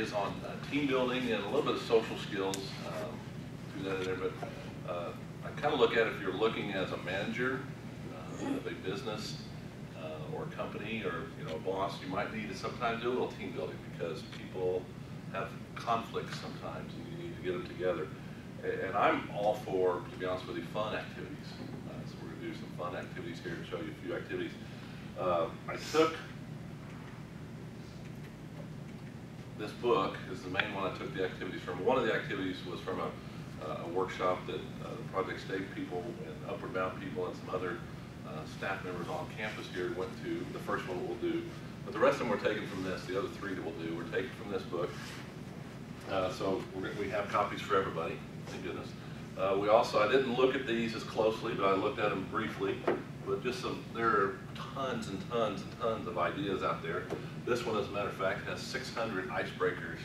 is on team building and a little bit of social skills. Do that in there, but I kind of look at it if you're looking as a manager of a business or a company or a boss, you might need to sometimes do a little team building because people have conflicts sometimes and you need to get them together. And I'm all for, to be honest with you, fun activities. So we're going to do some fun activities here to show you a few activities. I took this book is the main one I took the activities from. One of the activities was from a workshop that the Project State people and Upward Bound people and some other staff members on campus here went to. The first one we'll do, but the rest of them were taken from this. The other three that we'll do were taken from this book. So we have copies for everybody, thank goodness. We also, I didn't look at these as closely, but I looked at them briefly. But just there are tons and tons and tons of ideas out there. This one, as a matter of fact, has 600 icebreakers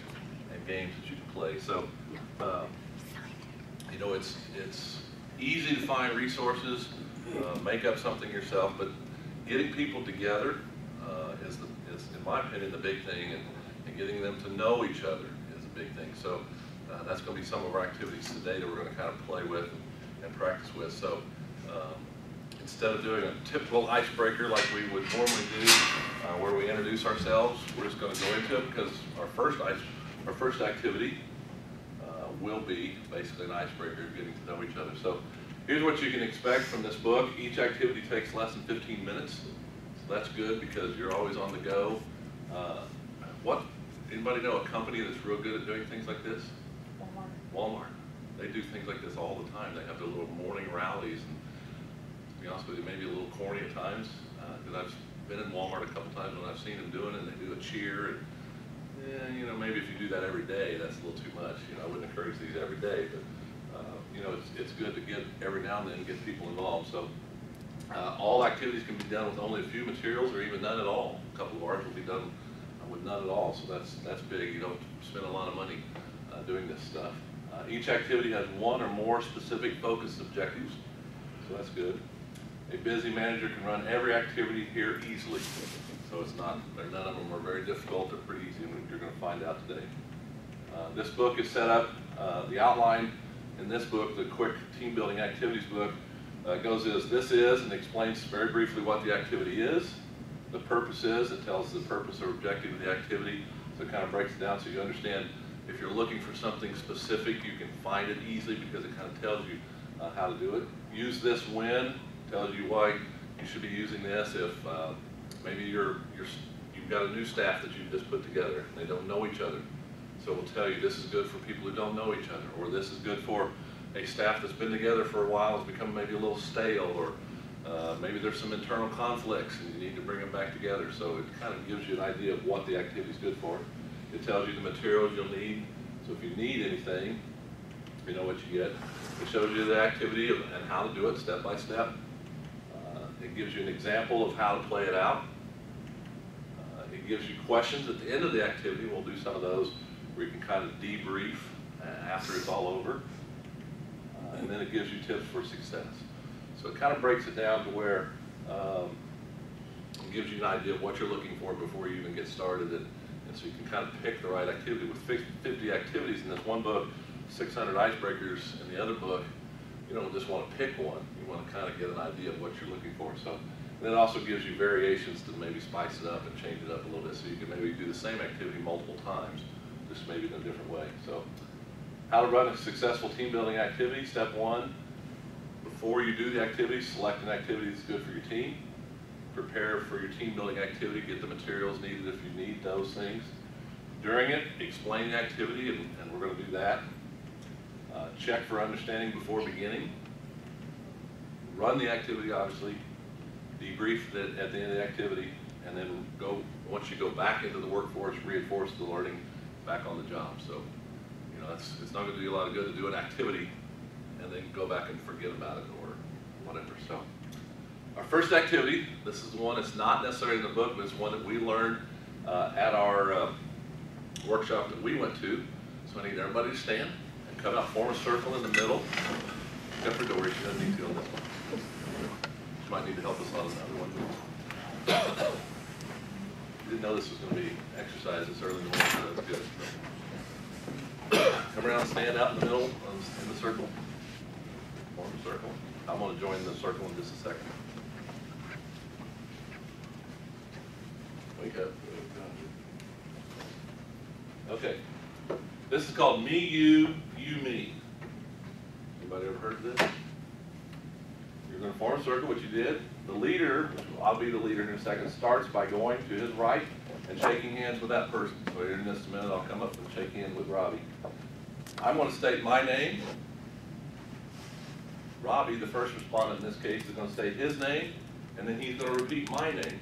and games that you can play. So, it's easy to find resources, make up something yourself, but getting people together is, in my opinion, the big thing, and getting them to know each other is a big thing. So that's going to be some of our activities today that we're going to kind of play with and practice with. So instead of doing a typical icebreaker like we would normally do, where we introduce ourselves, we're just going to go into it because our first activity will be basically an icebreaker, getting to know each other. So here's what you can expect from this book. Each activity takes less than 15 minutes. So that's good because you're always on the go. Anybody know a company that's real good at doing things like this? Walmart. They do things like this all the time. They have their little morning rallies. And to be honest with you, maybe a little corny at times, because I've been in Walmart a couple times when I've seen them doing it, and they do a cheer. And maybe if you do that every day, that's a little too much. I wouldn't encourage these every day, but it's good to get every now and then get people involved. So all activities can be done with only a few materials, or even none at all. A couple of ours will be done with none at all. So that's big. You don't spend a lot of money doing this stuff. Each activity has one or more specific focused objectives, so that's good. A busy manager can run every activity here easily. So none of them are very difficult. They're pretty easy, and you're going to find out today. This book is set up, the outline in this book, the quick team building activities book, goes this is, and explains very briefly what the activity is. The purpose is, it tells the purpose or objective of the activity, so it kind of breaks it down so you understand if you're looking for something specific, you can find it easily because it kind of tells you how to do it. Use this when, tells you why you should be using this if maybe you've got a new staff that you've just put together and they don't know each other. So we'll tell you this is good for people who don't know each other, or this is good for a staff that's been together for a while, has become maybe a little stale, or maybe there's some internal conflicts and you need to bring them back together. So it kind of gives you an idea of what the activity is good for. It tells you the materials you'll need. So if you need anything, you know what you get. It shows you the activity and how to do it step by step. It gives you an example of how to play it out. It gives you questions at the end of the activity. We'll do some of those where you can kind of debrief after it's all over. And then it gives you tips for success. So it kind of breaks it down to where it gives you an idea of what you're looking for before you even get started. And so you can kind of pick the right activity. With 50 activities in this one book, 600 icebreakers in the other book, you don't just want to pick one. You want to kind of get an idea of what you're looking for. So, and then it also gives you variations to maybe spice it up and change it up a little bit, so you can maybe do the same activity multiple times, just maybe in a different way. So, how to run a successful team building activity. Step one, before you do the activity, select an activity that's good for your team. Prepare for your team building activity, get the materials needed if you need those things. During it, explain the activity, and we're going to do that. Check for understanding before beginning. Run the activity, obviously. Debrief at the end of the activity, and then once you go back into the workforce, reinforce the learning back on the job. So, it's not going to do you a lot of good to do an activity and then go back and forget about it or whatever. So, our first activity, this is the one that's not necessarily in the book, but it's one that we learned at our workshop that we went to. So I need everybody to stand and come out, form a circle in the middle. Except for Dory, she doesn't need to on this one. She might need to help us on another one. You didn't know this was going to be exercise this early in the morning, so that's good. come around, stand out in the middle, in the circle. Form a circle. I'm going to join the circle in just a second. Wake up. Okay. This is called me, you, me. Anybody ever heard of this? You're going to form a circle, which you did. The leader, I'll be the leader in a second, starts by going to his right and shaking hands with that person. So here in just a minute, I'll come up and shake hands with Robbie. I'm going to state my name. Robbie, the first respondent in this case, is going to state his name, and then he's going to repeat my name.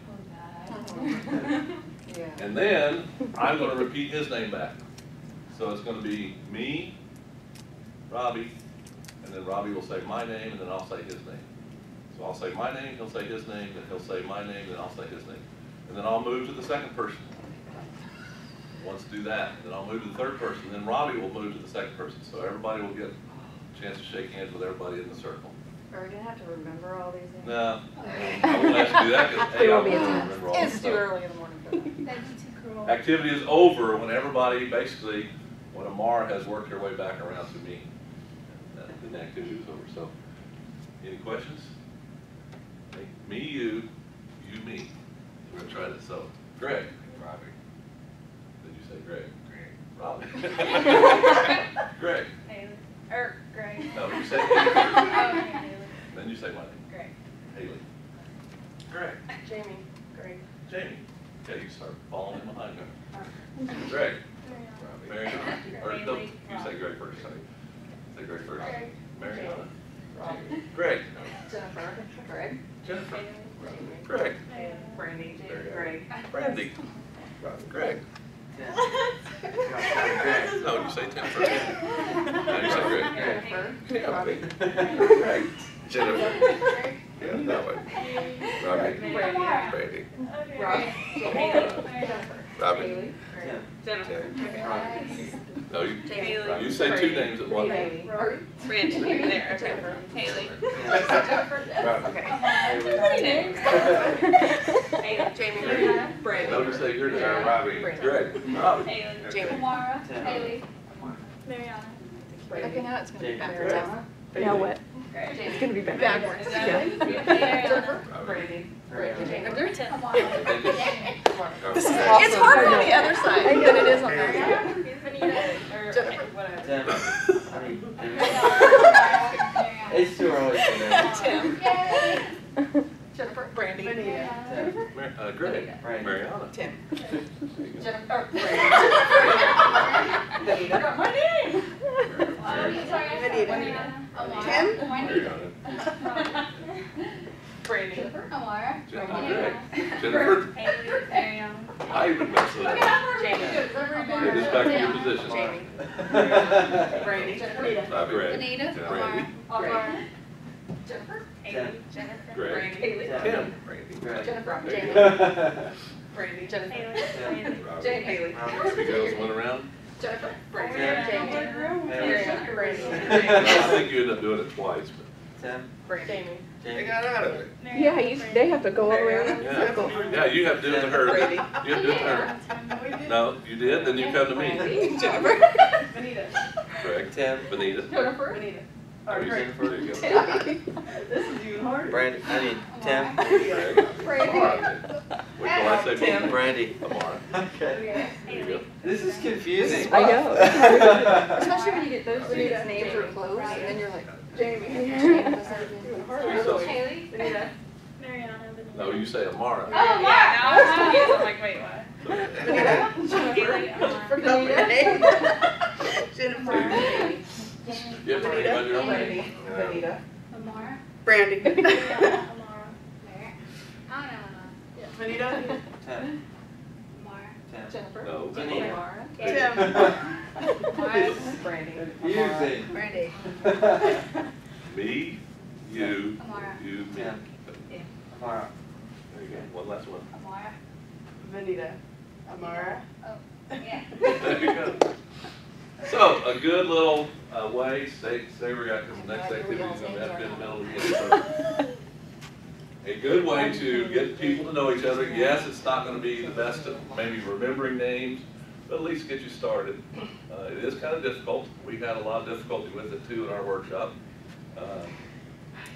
And then I'm going to repeat his name back. So it's going to be me, Robbie, and then Robbie will say my name, and then I'll say his name. So I'll say my name, he'll say his name, then he'll say my name, then I'll say his name. And then I'll move to the second person. Once do that, then I'll move to the third person, then Robbie will move to the second person. So everybody will get a chance to shake hands with everybody in the circle. Are we going to have to remember all these names? No, I won't ask you that because A, I won't remember all It's this too stuff. early in the morning for that. That'd be too cruel. Activity is over when everybody, basically, when Amara has worked her way back around to me. Then the activity is over. So, any questions? Me, you, me. We're going to try this. So, Greg. Robbie. Did you say Greg? Greg. Robbie. Greg. Haley. Greg. No, you say Haley. Oh, okay, Haley. Then you say my name. Greg. Haley. Greg. Jamie. Greg. Jamie. Okay, you start following in behind her. Greg. Mariana. Or no, you say Greg first. Say Greg first. Greg. Mariana. Robbie. Greg. Jennifer. Greg. Jennifer. Jamie. Greg. Brandy. There you go. Greg. Brandy. Greg. No, you say Tim first. No, you say Greg. Jennifer. Robbie. Greg. Jennifer. Yeah, that way. Robbie. Brandy. Robbie. Robbie. Haley. Jennifer. No, you Haley. say two names at once. Haley. Brandy. There. Okay. Jennifer. Haley. Okay. Haley. Jamie. Brandy. No, you say your name. Robbie. Greg. Robbie. Haley. Jamie. Amara. Haley. Mariana. Okay, now it's going to be backwards. Mariana. Now what? Greg. It's going to be Backwards. Mariana. Brandy. Brandy. This It's is hard on the other side than it is on the other side. Jennifer. Whatever. It's too early for them. Tim. Yay. Jennifer. Brandy. Greg. Right. Mariana. Tim. Jennifer. Vanita. My name. Vanita. Tim. Mariana. Brandy. Amara. Greg. Jennifer. Haley. Mariana. I even messed it up. Jamie. Get this back to your position. Jamie. Brandy. Greg. Anita. Brandy. Amara. Jennifer. Haley. Jennifer. Greg. Brandy. Haley. Tim. Brandy. Jennifer. There you Jamie. go. Brandy. Jennifer. Haley. Jamie. Haley. Three girls went around. Jennifer. Brandy. Yeah. Jamie. Mariana. Brandy. I think you end up doing it twice, but. Tim. Brandy. Jamie. They got out of it. Yeah, they have to go all the way around the Yeah, circle. yeah, you have to do it to her. Brady. You have to do it to her. No, you did, then you come to me. Jennifer. Vanita. Greg. Tim. Benita. Jennifer. Vanita. There you Jennifer. go. There you go. This is even harder. Brandy. I mean, Tim. Greg. Brandy. Which one I say? Tim. Brandy. Amara. Okay. There you go. This is confusing. I know. Especially when you get those students' names are close, and then you're like, Jamie. Three subs. Haley. Vanita. Mariana. No, you say Amara. Oh, yeah. Now I'm confused. I'm like, wait, what? Vanita. Haley. Amara. Jennifer. Jamie. Yep, Vanita. you got your own Brandy. name. Vanita. Amara. Brandy. Amara. There. I don't know. Vanita. Tim. Amara. Tim. Jennifer. No, Vanita. Amara. Tim. Brandy. Confusing. Brandy. Me, you, Amara. you, me. Tim. Amara. There you go. One last one. Amara. Vanita. Amara. Oh, yeah. There you go. So, a good little way, stay where you're at, because the next activity is going to have to be in the middle again. A good way to get people to know each other. Yes, it's not going to be the best at maybe remembering names, but at least get you started. It is kind of difficult. We had a lot of difficulty with it too in our workshop.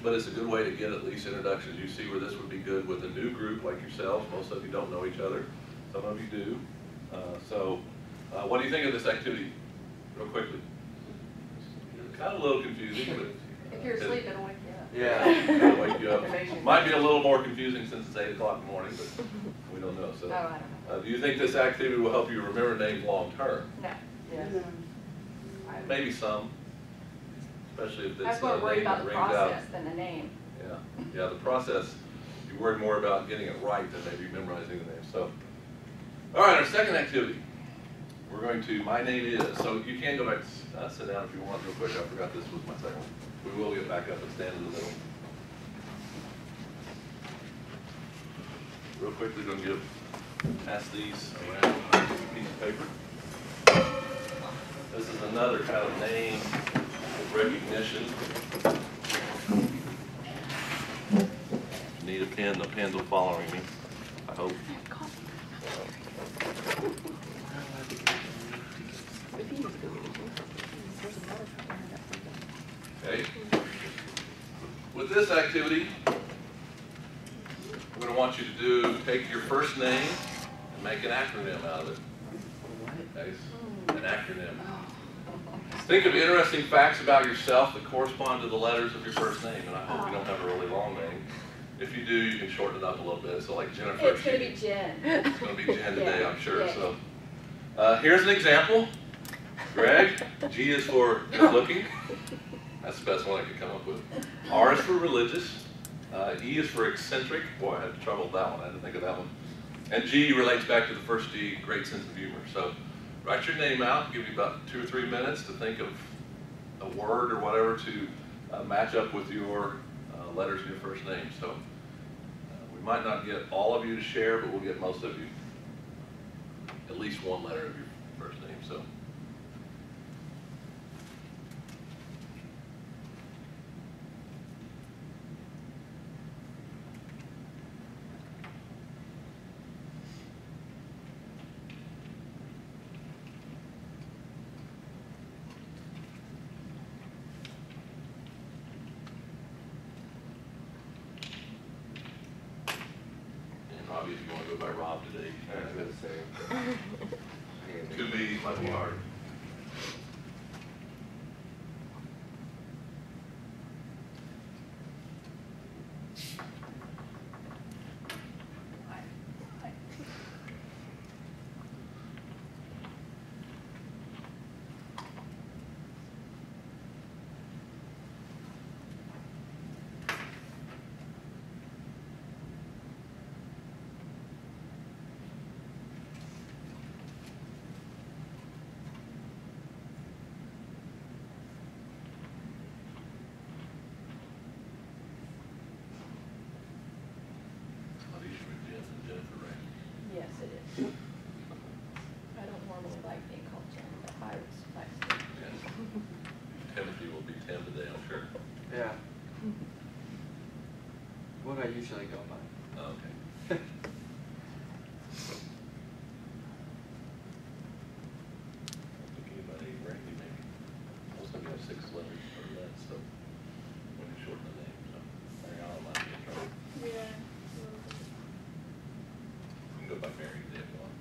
But it's a good way to get at least introductions. You see where this would be good with a new group like yourselves. Most of you don't know each other. Some of you do. What do you think of this activity, real quickly? It's kind of a little confusing, but If you're asleep, it'll wake you up. Yeah. it'll wake you up. Might be a little more confusing since it's 8 o'clock in the morning, but we don't know. So, Oh, I don't know. do you think this activity will help you remember names long term? No. Yes. Maybe some, especially if I it's was more a worried name about that the rings out. process than the name. Yeah, the process, you worry more about getting it right than maybe memorizing the name. So, all right, our second activity. We're going to, my name is, so you can go back, sit down if you want real quick. I forgot this was my second one. We will get back up and stand in the middle. Real quickly, going to pass these around on a piece of paper. This is another kind of name recognition. If you need a pen, the pens will follow me, I hope. Okay. With this activity, we're going to want you to do, take your first name and make an acronym out of it. Okay? An acronym. Think of interesting facts about yourself that correspond to the letters of your first name, and I hope you don't have a really long name. If you do, you can shorten it up a little bit. So like Jennifer. It's going to be Jen. It's going to be Jen today, I'm sure. Yeah. So here's an example. Greg, G is for good looking. That's the best one I could come up with. R is for religious. E is for eccentric. Boy, I had trouble with that one. I didn't think of that one. And G relates back to the first G, great sense of humor. So write your name out. Give you about 2 or 3 minutes to think of a word or whatever to match up with your letters in your first name. So we might not get all of you to share, but we'll get most of you. At least one letter of your first name. So. Robbie, if you want to go by Rob today, you can. I was gonna say. Could be, might be hard. Yes, it is. I don't normally like being called Jen, but I respect it. Yeah. Timothy will be Tim today, I'm sure. Yeah. What do I usually go by? Oh, okay. I think anybody, Randy, maybe. Most of them have 6 letters or less, so when you shorten the name, so Mariana might be in trouble. Yeah. You can go by Mary today if you want.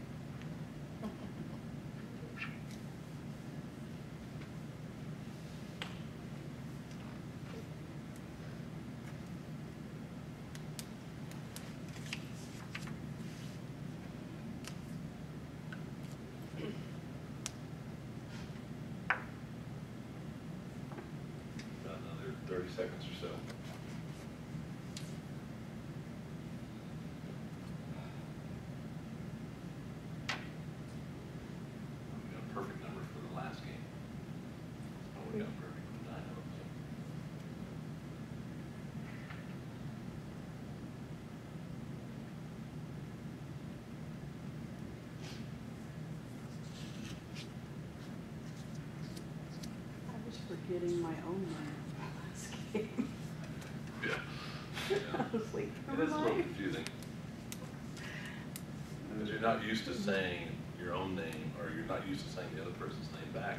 About another 30 seconds or so. We got a perfect number for the last game. Oh, we got a perfect with 9 of them. So. I was forgetting my own name last game. Yeah. I was like, It is a little confusing. Because you're not used to saying your your own name, or you're not used to saying the other person's name back.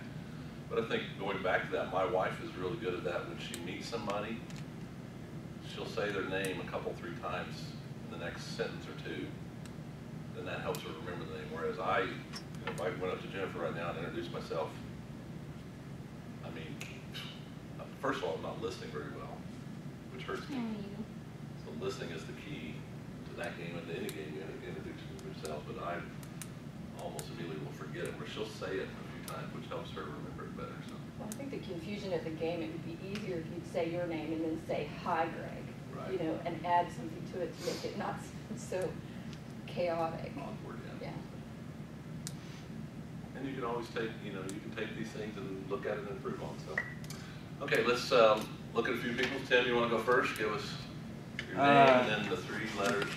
But I think going back to that, my wife is really good at that. When she meets somebody, she'll say their name a couple, 3 times in the next sentence or two. Then that helps her remember the name. Whereas if I went up to Jennifer right now and introduced myself, I mean, first of all, I'm not listening very well, which hurts me. So listening is the key to that game and to any game you introduce yourself. But I almost immediately will forget it, where she'll say it a few times, which helps her remember it better. So. Well, I think the confusion at the game, it would be easier if you'd say your name and then say, "Hi, Greg," Right. you know, and add something to it to make it not so chaotic. Awkward, yeah. Yeah. And you can always take, you can take these things and look at it and improve on. So, okay, let's look at a few people. Tim, you want to go first? Give us your name and then the 3 letters.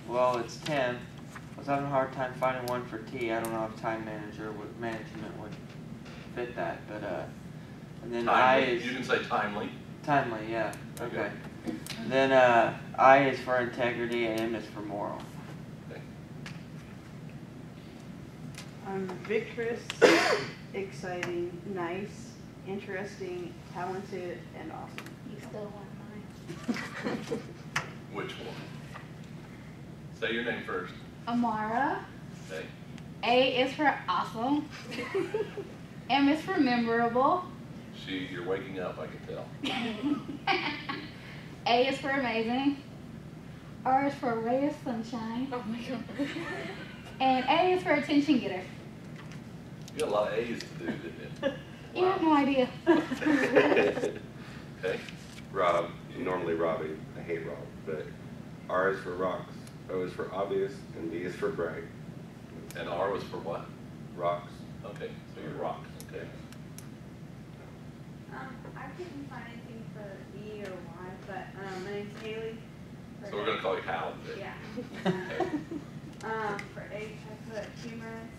Well, it's Tim. I was having a hard time finding one for T. I don't know if management would fit that, but and then Timely. I is You can say timely. timely, yeah. There you Okay. Then I is for integrity and M is for moral. Okay. Vigorous, exciting, nice, interesting, talented, and awesome. You stole one of mine. Which one? Say your name first. Amara. Okay. A is for awesome. M is for memorable. You're waking up, I can tell. A is for amazing. R is for a ray of sunshine. Oh my God. And A is for attention getter. You got a lot of A's to do, didn't You have no idea. you? Okay. Rob, normally Robbie, I hate Rob, but R is for rocks, O is for obvious, and B is for bright. And R was for what? Rocks. Okay, so you're rock. Okay. I couldn't find anything for E or Y, but my name's Haley. So we're going to call you Hal today. Yeah. Okay. For H, I put humorous,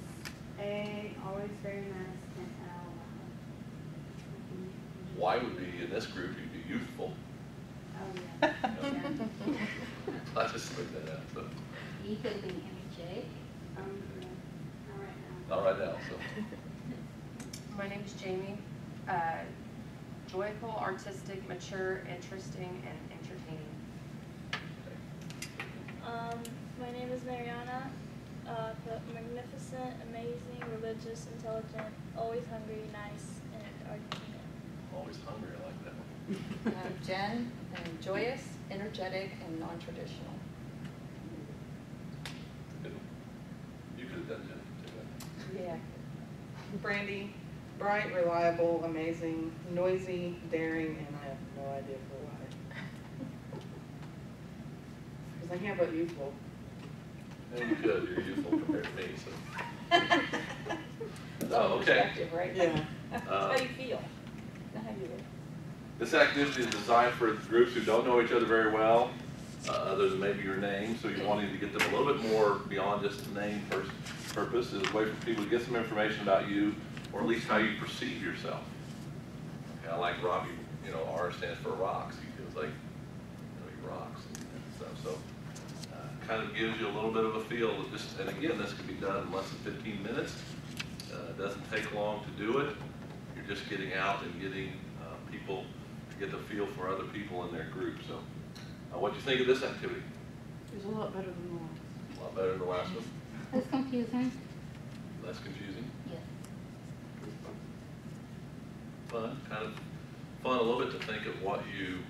A, always very nice, and L, Y would be, in this group, you'd be youthful. oh yeah. Yeah. I just looked that up. So. E could be energetic. Yeah. All right now. Not right now, so. My name is Jamie. Joyful, artistic, mature, interesting, and entertaining. My name is Mariana. Put magnificent, amazing, religious, intelligent, always hungry, nice, and argumentative. Always hungry, I like that one. Jen, and joyous, energetic, and non-traditional. Good. You could have done that. Yeah. Brandy, bright, reliable, amazing, noisy, daring, and I have no idea for why. Because I can't but youthful. Yeah, you could. You're youthful compared to me, so. It's Oh, all okay. perspective, right? Yeah. That's how you feel, not how you live. This activity is designed for groups who don't know each other very well, other than maybe your name, so you're wanting to get them a little bit more beyond just the name purpose. Is a way for people to get some information about you, or at least how you perceive yourself. Okay, I like Robbie, R stands for rocks. He feels like, he rocks and stuff. So kind of gives you a little bit of a feel of just, and again, this can be done in less than 15 minutes. It doesn't take long to do it. You're just getting out and getting people to get the feel for other people in their group. So what do you think of this activity? It was a lot better than the last. A lot better than the last one? That's confusing. Less confusing? Yes. Fun, kind of fun a little bit to think of what you,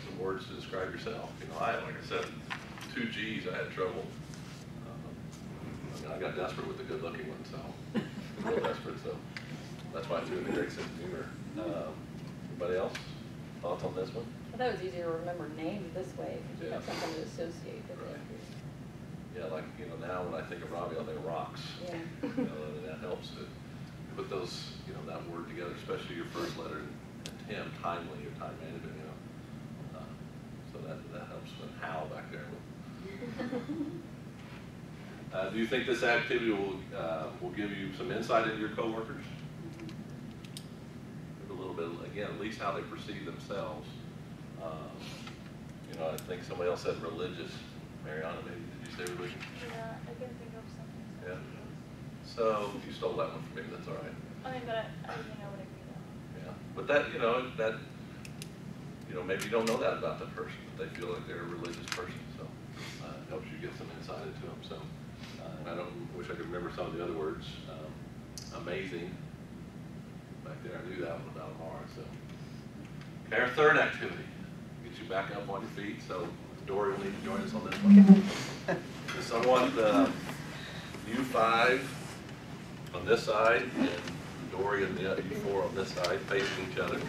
some words to describe yourself. Like I said, 2 G's, I had trouble. I got desperate with the good-looking one, so real desperate. So that's why I threw in the great sense of humor. Anybody else? Thoughts on this one? I thought it was easier to remember names this way, because you have Yeah. something to associate with Right. it. Yeah, like, now when I think of Robbie, I think rocks. Yeah. And that helps to put those, that word together, especially your first letter, and Tim, timely, or time management, so that helps with Hal back there. Do you think this activity will give you some insight into your coworkers? A little bit, again, at least how they perceive themselves. I think somebody else said religious. Mariana, maybe, did you say religious? Yeah, I can think of something. Yeah. So you stole that one from me, that's all right. I mean, but I didn't know what it meant. Yeah, but that, maybe you don't know that about the person, but they feel like they're a religious person, so it helps you get some insight into them. So, and I wish I could remember some of the other words. Amazing. Back there, I knew that one about Amara. So, okay, our third activity, get you back up on your feet. So, Dory will need to join us on this one. So, I want you 5 on this side, and Dory and the other you 4 on this side, facing each other.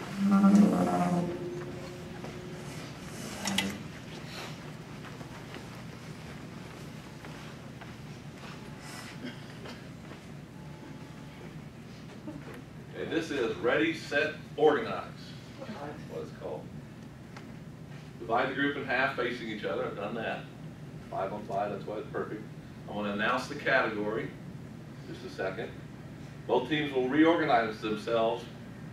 Okay, this is ready, set, organize. That's what it's called. Divide the group in half, facing each other. I've done that. 5 on 5, that's why it's perfect. I want to announce the category. Just a second. Both teams will reorganize themselves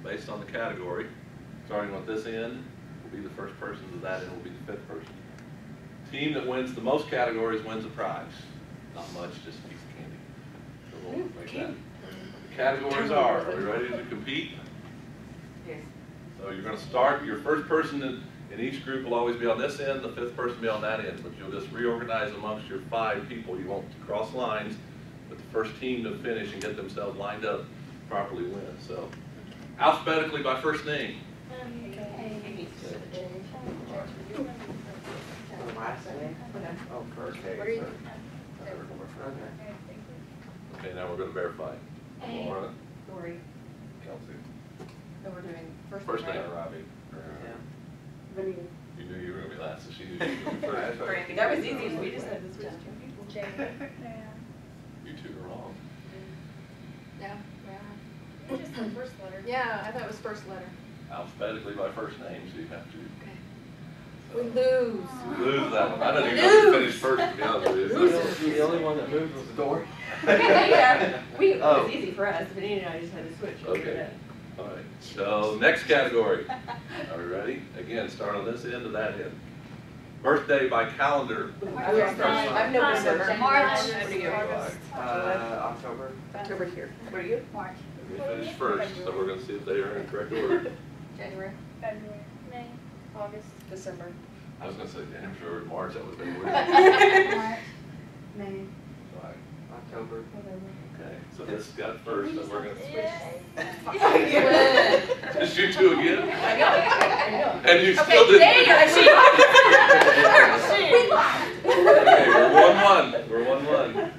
based on the category. Starting with this end will be the first person, to that end will be the 5th person. Team that wins the most categories wins a prize. Not much, just a piece of candy. So we'll make that. The categories are we ready to compete? Yes. So you're going to start, your first person in each group will always be on this end, the 5th person will be on that end, but you'll just reorganize amongst your 5 people. You won't cross lines, but the first team to finish and get themselves lined up properly wins. So, alphabetically by first name. Last name? Oh, first. What are you? Okay. Okay, now we're going to verify. Laura, Dory. Kelsey. So we're doing First name. Robbie. You knew you were going to be last, so she knew you were going to be first. Brandy. That was easy. We just had to switch 2 people. You 2 are wrong. No, It's just the first letter. yeah, I thought it was first letter. Alphabetically by first name, so you have to. We lose. Lose that one. I don't even know who finished first, to be honest with you. The only one that moved was Dory. Yeah, it Oh. was easy for us, but Andy and I just had to switch. Okay. All right. So next category. Are we ready? Again, start on this end to that end. Birthday by calendar. I'm November. March. What are you? October. October here. What are you? March. We finished first, so we're going to see if they are in correct order. January. February, May, August. December. I was going to say January, March. That was very weird. March. May. Right. October. Okay. So this got first, so we're going to switch. Good. Just you 2 again? I know. And you still didn't. There you go. Okay, we're 1-1. We're 1-1.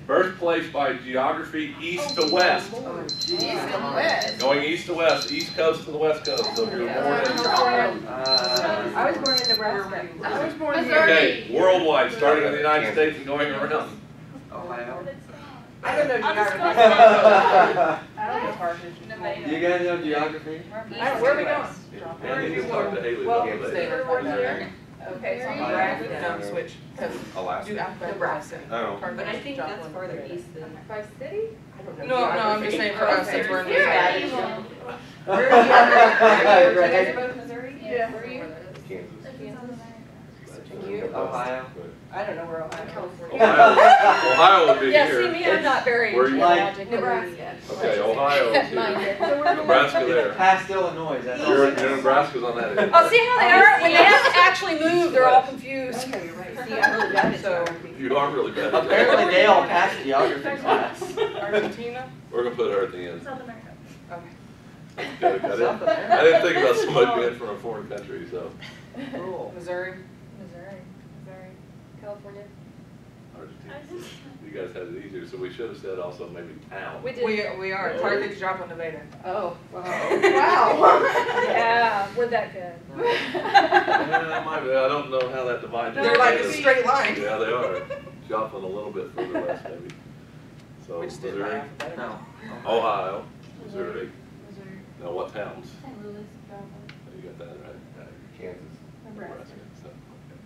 Birthplace by geography, east to west. Oh, geez. East and west. Going east to west, east coast to the west coast. So if you're born in. I was born in Nebraska. I was born here. Okay, worldwide, starting in the United States and going around. Ohio. I don't know I'll just go geography. I don't know Carthage. You guys know geography? Where are we going? And you talk to Haley Well, about stay that. right there. Okay, so Nebraska. Don't switch, because Alaska. do alphabetical. Nebraska. Oh. But I think that's farther east than. By city? I don't know. No, I'm just saying for us, since we're in Yeah. Missouri. Where are you? You guys are both Missouri? Yeah. Where are you? Kansas. And you? Ohio. I don't know where Ohio. California. Ohio would be Yeah, here. see me, I'm not very Where you- geologically. Nebraska. Okay, Ohio is Mine here. did. Nebraska there. Past Illinois, that's all. Your Nebraska's on that end. Oh, see how they are? When they have to actually move, they're all confused. Okay, you're right. See, I'm really bad at So- geography. You are really bad at that. Apparently they all passed geography class. Argentina? We're going to put her at the end. South America. Okay. Okay, I didn't think about somebody being from a foreign country, so. Cool. Missouri? Missouri. California. Argentina. You guys had it easier, so we should have said also maybe town. We did. We are. Carthage, Joplin, Nevada. Oh, wow. Wow. Yeah, we're that good. Yeah, might be. I don't know how that divides. They're like a straight line. Yeah, they are. Joplin a little bit further west, maybe. So Which did my Missouri, alphabetical. No. Ohio, Missouri. Now what towns? St. Louis, Joplin. You got that right? Kansas. Nebraska. So, okay.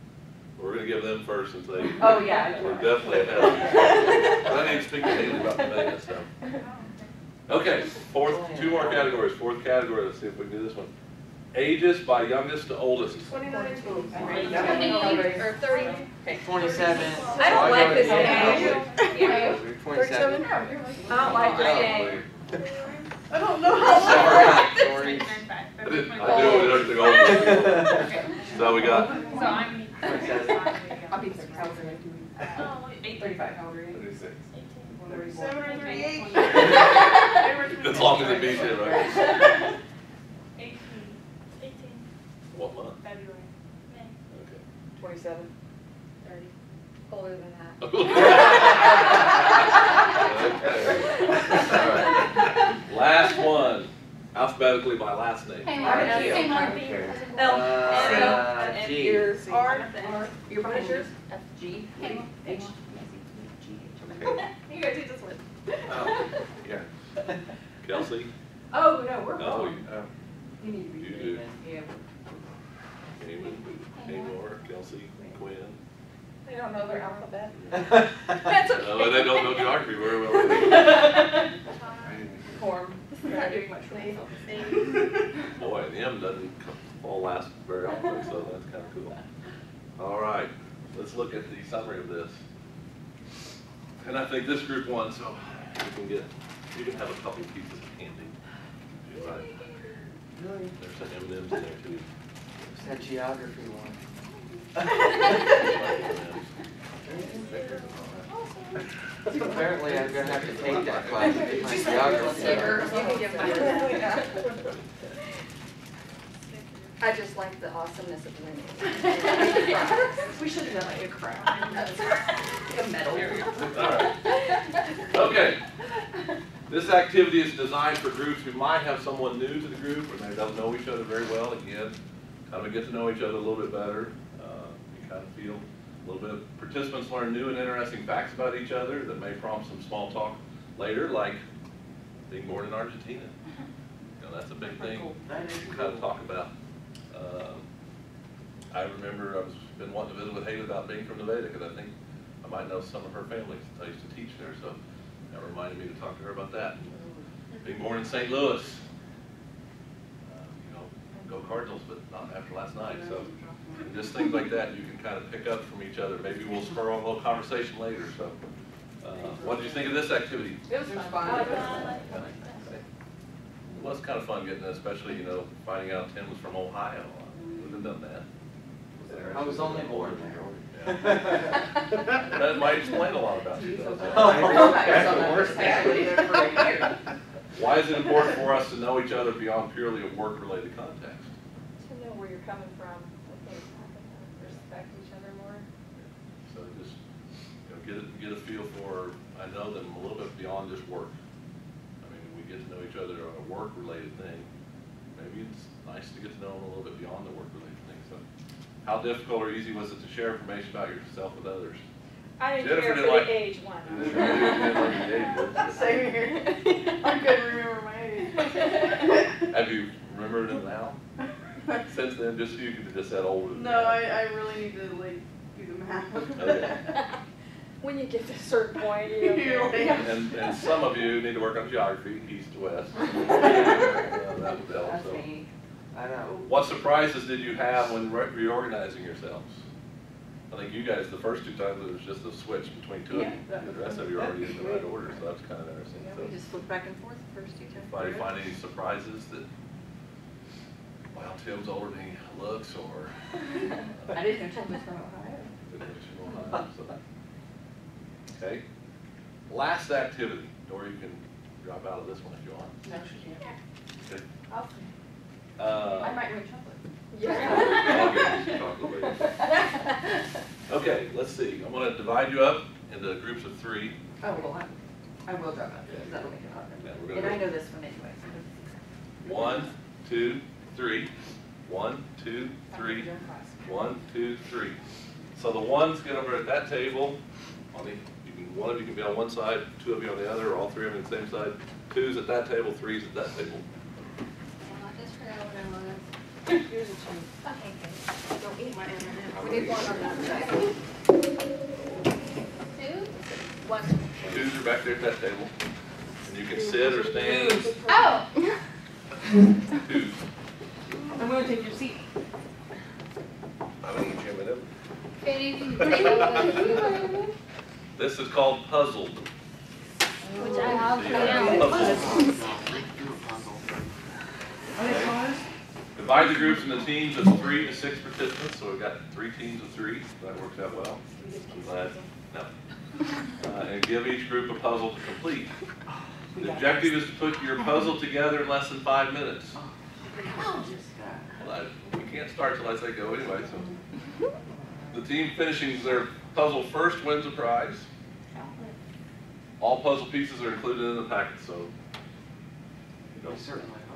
We're going to give them first since they. Oh, yeah. We're definitely ahead of you. I need to speak to Haley about the Nevada stuff. Okay, 2 more categories. 4th category. Let's see if we can do this one. Ages by youngest to oldest. 29. Or 30. 27. I don't like this game. Yeah. 27. I don't like this game. I don't know Sorry. I do everything over. So we got So I'm 27. I'll be 6. How old are you? 8:35. How old are you? 36. 7 or 38. as long as it beats it, right? 18. What month? February. May. Okay. 27. 30. Older than that. Okay. All right. Last one, alphabetically by last name. Hey, Mark. Hey, Mark. And G. yours. R. Your behind yours? F, G. Hey. H. You guys do this one. Oh, yeah. Kelsey? Oh, no, we're No, wrong. You need to you be. do. Yeah. Damon, Haymore, Kelsey, Quinn. They don't know their alphabet. That's okay. No, they don't know geography very well. Form. We're not doing much for myself. Boy, the M doesn't fall last very often, so that's kind of cool. All right, let's look at the summary of this. And I think this group won, so you can have a couple pieces of candy. Right. There's some M&Ms in there too. It's that geography one. Apparently, I'm gonna have to take that class to get my geography. You can give mine. I just like the awesomeness of winning. We should have done like a crown. Like a medal. All right. Okay. This activity is designed for groups who might have someone new to the group or they don't know each other very well. Again, kind of get to know each other a little bit better. You kind of feel a little bit. Participants learn new and interesting facts about each other that may prompt some small talk later, like being born in Argentina. You know, that's a big thing you can kind of talk about. I remember I've been wanting to visit with Haley about being from Nevada because I think I might know some of her family since I used to teach there. So that reminded me to talk to her about that. Being born in St. Louis, you know, go Cardinals, but not after last night. So just things like that you can kind of pick up from each other. Maybe we'll spur on a little conversation later. So what did you think of this activity? It was fun. Well, it's kind of fun getting, especially, you know, finding out Tim was from Ohio. Wouldn't have done that. I was only born there. That might explain a lot about you, though. Why is it important for us to know each other beyond purely a work-related context? To know where you're coming from, I think, respect each other more. So just, you know, get a feel for, I know them a little bit beyond just work. I mean, we get to know each other on a work-related thing. Maybe it's nice to get to know them a little bit beyond the work-related thing. So, how difficult or easy was it to share information about yourself with others? I didn't Jennifer care didn't for like- the age one. Same here. I couldn't remember my age. Have you remembered them now? Since then, just so you can just that old. No, I really need to like do the math. Okay. When you get to a certain point, you You're know. like- And some of you need to work on geography, east to west. That would help. That's So, me. I know. what surprises did you have when reorganizing yourselves? I think you guys, the first two times, it was just a switch between two of you. The rest of you are already in the right order, so that's kind of interesting. Yeah, So, we just flipped back and forth the first two times. anybody find any surprises that, well, Tim's older than he looks, or? I didn't know Tim was from Ohio. Okay. Last activity. Or you can drop out of this one if you want. No, she can't. Okay. I might bring chocolate. Okay, let's see. I'm going to divide you up into groups of 3. Oh, well, I will drop out, because that'll make it harder. Yeah, we're And gonna I know this one anyway. 1, 2, 3. 1, 2, 3. 1, 2, 3. So the ones get over at that table. One of you can be on one side, 2 of you on the other, or all 3 of you on the same side. 2's at that table, 3's at that table. Here's a two. Don't eat my M&M. We need one on that side. 2? One. 2's are back there at that table. And you can sit or stand. Oh! 2's. gonna take your seat. I don't need Jim in it. This is called puzzled. Which I have Puzzled. Are they cars? Divide the groups into teams of 3 to 6 participants, so we've got 3 teams of 3. That works out well. I'm glad. No. And give each group a puzzle to complete. The objective is to put your puzzle together in less than 5 minutes. Well, we can't start till I say go anyway. So the team finishing their puzzle first wins a prize. All puzzle pieces are included in the packet, so you don't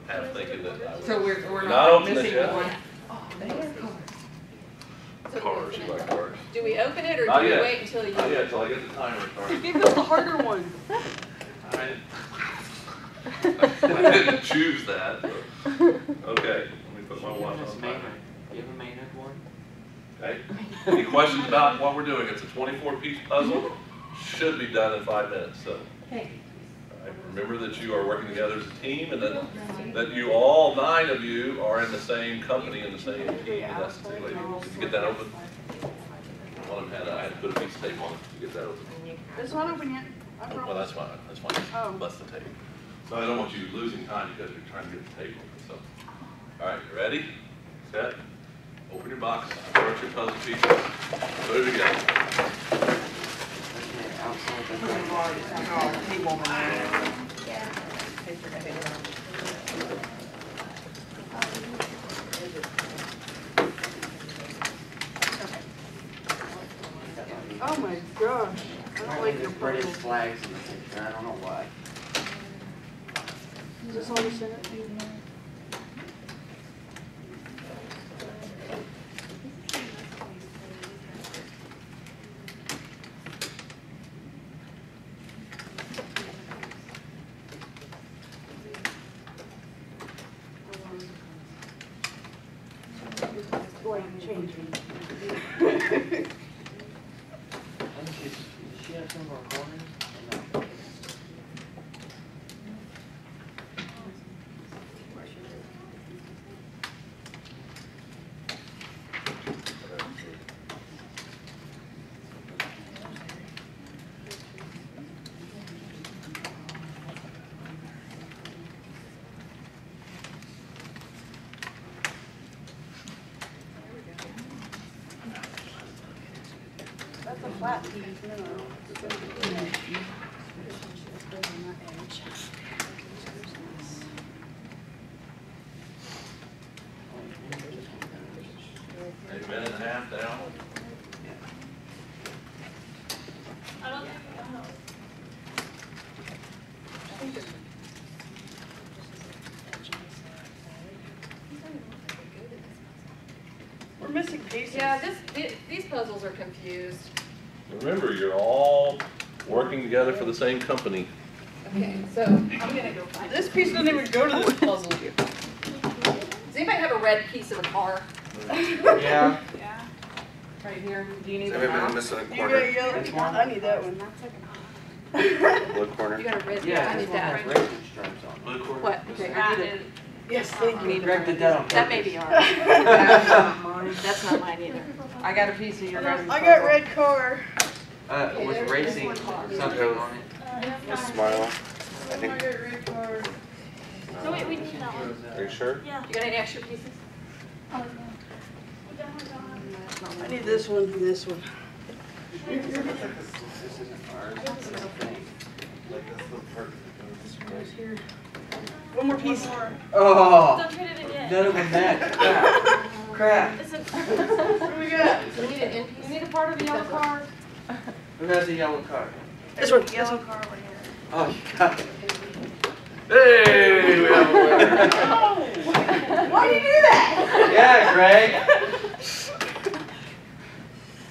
have thinking that I would. So we're Not not open missing it yet. one. Cars, you like cars. Do we open it or Not do we yet. wait until you? Not yet, till I get the timer started. Give us the harder one. I didn't choose that. But. Okay, let me put my watch on timer. You have a Maynard one? Okay. Any questions about what we're doing? It's a 24-piece puzzle. Should be done in 5 minutes. So. Okay. All right, remember that you are working together as a team, and that you all 9 of you are in the same company and the same team. And that's the way. Did you get that open? One of them I had to put a piece of tape on it to get that open. It's not open yet. I Well, promise. that's fine. That's fine. Oh. Bust the tape. So I don't want you losing time because you're trying to get the tape open. So, all right, you ready? Set. Open your box. Start your puzzle pieces. Put it together. Okay, outside the Put it on the table in there. Paper to hang around. Oh my gosh. I don't Apparently like your there's British puzzle. flags in the picture, I don't know why. Is this all you sent it? Like changing. Does she have some more corners? Or no? That's a flat piece, no. A minute and a half down. I don't think We're missing pieces. Yeah, these puzzles are confused. Remember, you're all working together for the same company. Okay, so I'm gonna go find This piece doesn't even go to this puzzle. Does anybody have a red piece of a car? Yeah. Right here, do you need Has the everybody mouse? missing a You corner? got yellow? Which one? I need that one. Blue corner? You got a red, Yeah, I this need one that. has racing stripes on it. Blue cord. What? Okay, I need it. Yes, thank you. Greg did that on purpose. That may be ours. That's not mine. That's not mine either. I got a piece of your guys' I got red car. With racing or something on it. Just smile. I I think. got red car. No, wait, we need that one. Are you sure? Yeah. You got any extra pieces? Oh, no. We definitely don't have. I need this one and this one. This isn't ours, it's a thing. One more piece. Oh, Don't trade it in yet. none of them match. Crap. Crap. It's a, What do we got? You need an end piece? You need a part of the yellow card? Who has a yellow card? This one. Yellow card right here. Oh, you got it. Hey, we have a winner. Why do you do that? Yeah, Greg.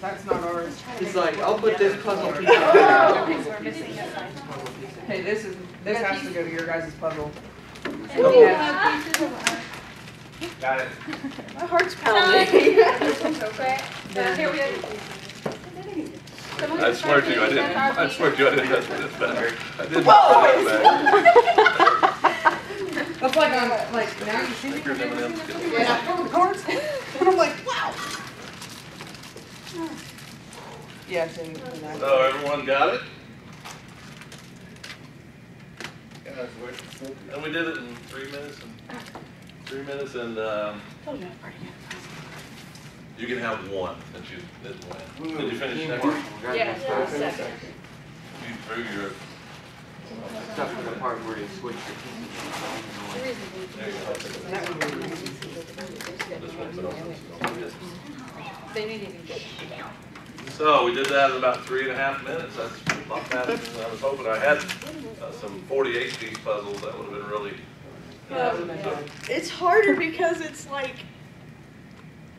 That's not ours. He's like, I'll put this puzzle piece Oh. Okay, so we're missing this side. Hey, this has to go to your guys' puzzle. and we have pieces of ours. Got it. My heart's pounding. Okay. Here we go. I swear to you, I didn't. I swear to you, I didn't mess with this back. I didn't. That's like on, like, now you see Here's M&M's. Yeah. Yes, and I. So everyone got it? And we did it in 3 minutes and Told you I was pretty good. you can have one since you didn't win. Did you finish next? Yeah, second. You threw your, Except for the part where you switch the keys. there you go. This one's open. They didn't even get it. So we did that in about 3.5 minutes. That's a lot faster than I was hoping. I had some 48-piece puzzles that would have been really. It's harder because it's like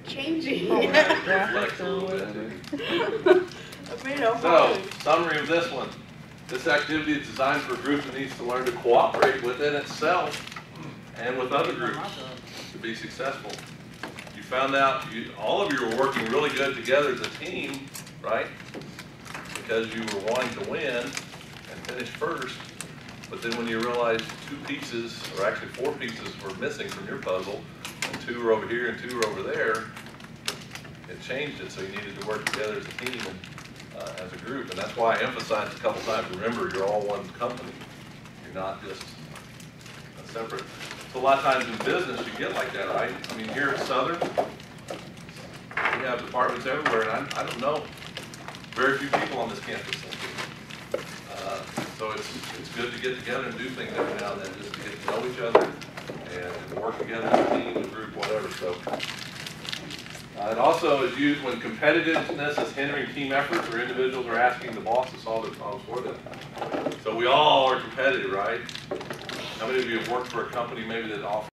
changing. Flex a little bit. I made a So, summary of this one. This activity is designed for a group that needs to learn to cooperate within itself and with other groups to be successful. You found out all of you were working really good together as a team, right? Because you were wanting to win and finish first. But then when you realized 2 pieces, or actually 4 pieces were missing from your puzzle, and 2 were over here and 2 were over there, it changed it, so you needed to work together as a team and as a group. And that's why I emphasized a couple times, remember, you're all one company. You're not just a separate. So a lot of times in business, you get like that, right? I mean, here at Southern, we have departments everywhere, and I don't know very few people on this campus. So it's good to get together and do things every now and then, just to get to know each other and work together as a team, a group, whatever. So it also is used when competitiveness is hindering team efforts or individuals are asking the boss to solve their problems for them. So we all are competitive, right? How many of you have worked for a company maybe that offers